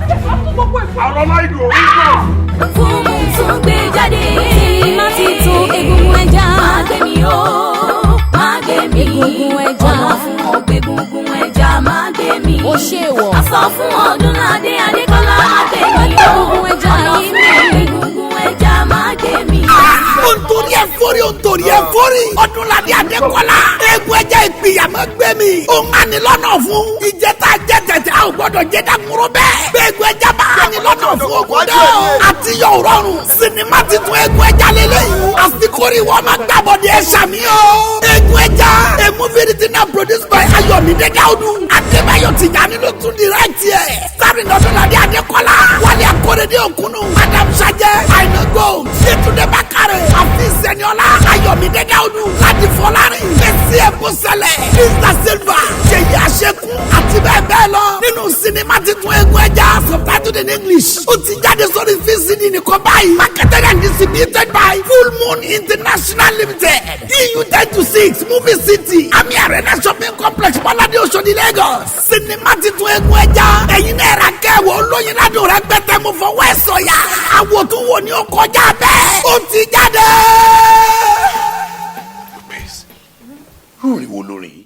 Àwọn ọmọ ìgò ń bọ̀. Fún mu tún gbé jáde. Má ti tún egungun ẹja. Má gbé mi o, má gbé mi. Egungun ẹja. Ọ̀nà fún ọgbẹ́ egungun ẹja. Má gbé mi. Ó ṣe wọ̀. Aṣọ fún Ọdúnládé Adékọ́lá. Má gbé mi o. Egungun ẹja yìí mi. Egungun ẹja. Má gbé mi. Ontori ẹ̀fọ́rí, ontori ẹ̀fọ́rí. Ọdúnládé Adékọ́lá. Egun ẹja ìpìyà má gbé mi. Ó ń hàní lọ́nà fún. Ìjẹta jẹ tẹ̀tẹ̀ a ò gbọ́dọ̀ jẹ dàkúrò bẹ́ẹ̀. Egun ẹja bá hàní lọ́nà fún ògùdó. Àti yọ òrọ̀rùn. Sinimá ti tún egun ẹja lélẹ́yìn. Àfikórí wọn máa gbàbọ̀dé ẹ̀ sàmì o. Egun ẹja. A movie written and produced by Ayọ̀mídé Dáúdù. Adébáyọ̀ Tìjàní ló tún direct yẹ. Starring Ọdúnládé Adékọ́lá. Wálé Akóredé Òkúnnù. Madam Sajẹ. Àìná Gold. Yétúndé Bákàrẹ̀. Àfíìs Ẹniọlá. Ayọ̀mídé Dáúdù. Láti Fọlárin. Fẹ́sí Ẹ̀bùsẹ̀lẹ̀. Mr Silva. Ṣèyí Àṣekún. Àti bẹ́ẹ̀ bẹ́ẹ̀ lọ. Nínú sinimá titun egun ẹja. Subtitled in English. Ó ti jáde sórí VCD nìkan báyìí. Marketed and distributed by Full Moon International Limited. EU 10-6 Movie City. Ami Arena Shopping Complex Bọ́ládé Oṣòdì Lagos. Sinimá titun egun ẹja. Ẹ̀yin náà ra kẹ́wọ̀ olóyin ládùn rẹ̀ gbẹ́tẹ́ mo fọwọ́ ẹ̀ sọ̀yà. Àwọ̀ tó wò ni ó kọjá bẹ́ẹ̀. Ó ti jáde. Rúrin wo lórin yìí?